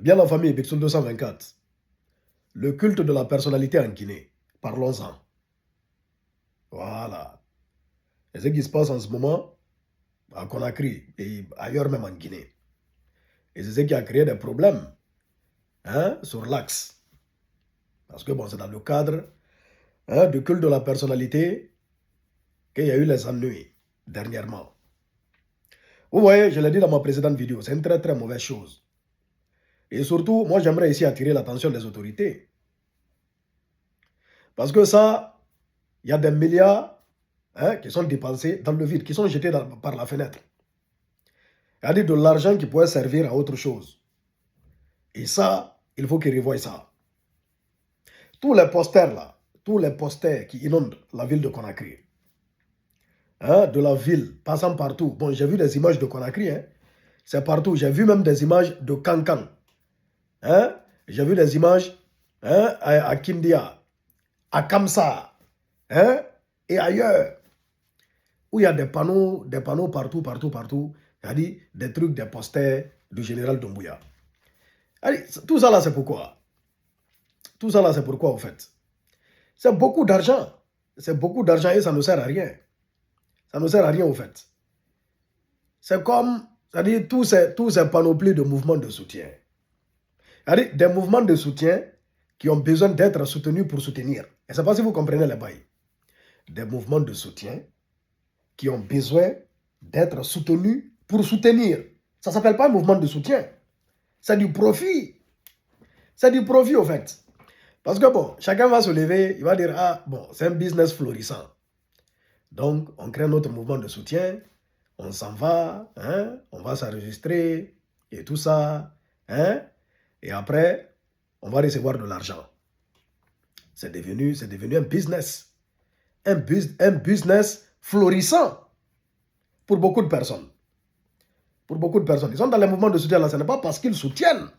Bien la famille, Bixul 224. Le culte de la personnalité en Guinée. Parlons-en. Voilà. Et ce qui se passe en ce moment à Conakry et ailleurs même en Guinée. Et c'est ce qui a créé des problèmes sur l'axe. Parce que bon, c'est dans le cadre du culte de la personnalité qu'il y a eu les ennuis dernièrement. Vous voyez, je l'ai dit dans ma précédente vidéo, c'est une très très mauvaise chose. Et surtout, moi j'aimerais ici attirer l'attention des autorités. Parce que ça, il y a des milliards qui sont dépensés dans le vide, qui sont jetés par la fenêtre. C'est-à-dire de l'argent qui pourrait servir à autre chose. Et ça, il faut qu'ils revoient ça. Tous les posters là, tous les posters qui inondent la ville de Conakry, de la ville, passant partout. Bon, j'ai vu des images de Conakry, c'est partout. J'ai vu même des images de Kankan. J'ai vu des images à Kindia, à Kamsa, et ailleurs, où il y a des panneaux partout, c'est-à-dire des trucs, des posters du général Doumbouya. Tout ça là, c'est pourquoi? Tout ça là, c'est pourquoi, en fait? C'est beaucoup d'argent. C'est beaucoup d'argent et ça ne sert à rien. Ça ne sert à rien, au fait. C'est comme, c'est-à-dire tous ces panoplies de mouvements de soutien. C'est-à-dire des mouvements de soutien qui ont besoin d'être soutenus pour soutenir. Et je ne sais pas si vous comprenez les bails. Des mouvements de soutien qui ont besoin d'être soutenus pour soutenir. Ça ne s'appelle pas un mouvement de soutien. C'est du profit. C'est du profit, au fait. Parce que bon, chacun va se lever, il va dire, ah, bon, c'est un business florissant. Donc, on crée notre mouvement de soutien, on s'en va, on va s'enregistrer et tout ça, et après, on va recevoir de l'argent. C'est devenu un business. Un business florissant pour beaucoup de personnes. Pour beaucoup de personnes. Ils sont dans les mouvements de soutien là, ce n'est pas parce qu'ils soutiennent.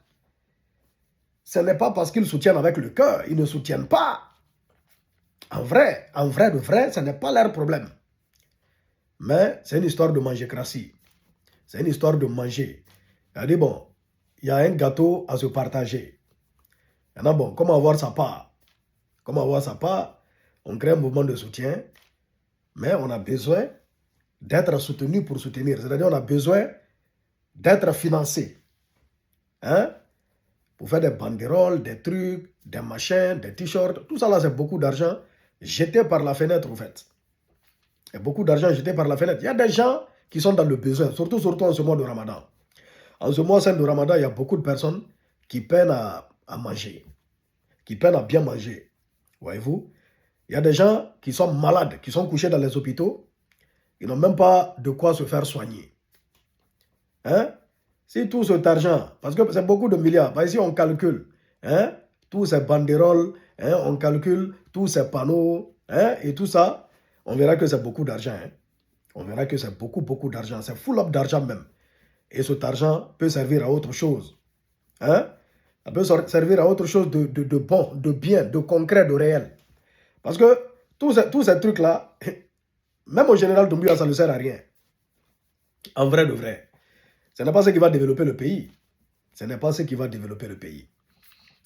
Ce n'est pas parce qu'ils soutiennent avec le cœur. Ils ne soutiennent pas. En vrai de vrai, ce n'est pas leur problème. Mais c'est une histoire de manger-crassie. C'est une histoire de manger. Elle dit, bon, il y a un gâteau à se partager. Maintenant, bon, comment avoir sa part? Comment avoir sa part? On crée un mouvement de soutien, mais on a besoin d'être soutenu pour soutenir. C'est-à-dire on a besoin d'être financé. Pour faire des banderoles, des trucs, des machins, des t-shirts. Tout ça là, c'est beaucoup d'argent jeté par la fenêtre, en fait. Il y a beaucoup d'argent jeté par la fenêtre. Il y a des gens qui sont dans le besoin, surtout en ce mois de Ramadan. En ce mois saint de Ramadan, il y a beaucoup de personnes qui peinent à manger, qui peinent à bien manger. Voyez-vous? Il y a des gens qui sont malades, qui sont couchés dans les hôpitaux. Ils n'ont même pas de quoi se faire soigner. Si tout cet argent, parce que c'est beaucoup de milliards, ici on calcule, tous ces banderoles, on calcule tous ces panneaux, et tout ça, on verra que c'est beaucoup d'argent. On verra que c'est beaucoup d'argent. C'est full up d'argent même. Et cet argent peut servir à autre chose. Ça peut servir à autre chose de bon, de bien, de concret, de réel. Parce que tous ces trucs-là, même au général Doumbouya, ça ne sert à rien. En vrai de vrai. Ce n'est pas ce qui va développer le pays. Ce n'est pas ce qui va développer le pays.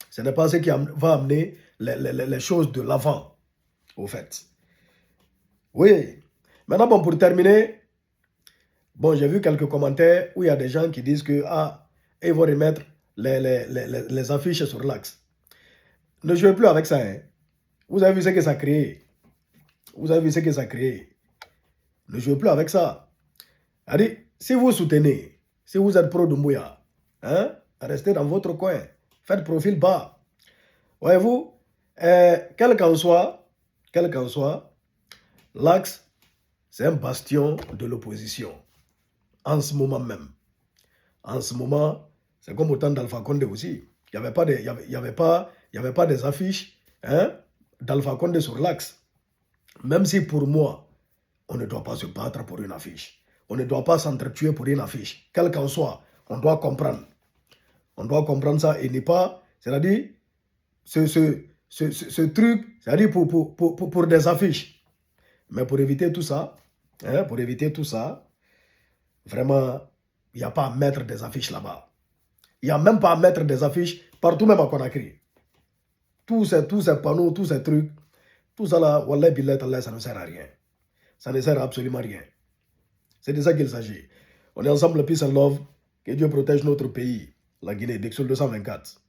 Ce n'est pas ce qui va amener les choses de l'avant, au fait. Oui. Maintenant, bon, pour terminer, bon, j'ai vu quelques commentaires où il y a des gens qui disent que, ils vont remettre les affiches sur l'axe. Ne jouez plus avec ça. Vous avez vu ce que ça a créé. Vous avez vu ce que ça a créé. Ne jouez plus avec ça. C'est-à-dire, si vous soutenez, si vous êtes pro Doumbouya, restez dans votre coin. Faites profil bas. Voyez-vous, quel qu'en soit, l'axe, c'est un bastion de l'opposition. En ce moment même. En ce moment, c'est comme au temps d'Alpha Condé aussi. Il n'y avait pas des affiches d'Alpha Condé sur l'axe. Même si pour moi, on ne doit pas se battre pour une affiche. On ne doit pas s'entretuer pour une affiche. Quel qu'en soit, on doit comprendre. On doit comprendre ça et ne pas, c'est-à-dire, ce truc, c'est-à-dire pour des affiches. Mais pour éviter tout ça, vraiment, il n'y a pas à mettre des affiches là-bas. Il n'y a même pas à mettre des affiches partout, même à Conakry. Tous ces panneaux, tous ces trucs, tout ça là, Wallah billah tallah, ça ne sert à rien. Ça ne sert à absolument rien. C'est de ça qu'il s'agit. On est ensemble, peace and love. Que Dieu protège notre pays, la Guinée, d'Exode 224.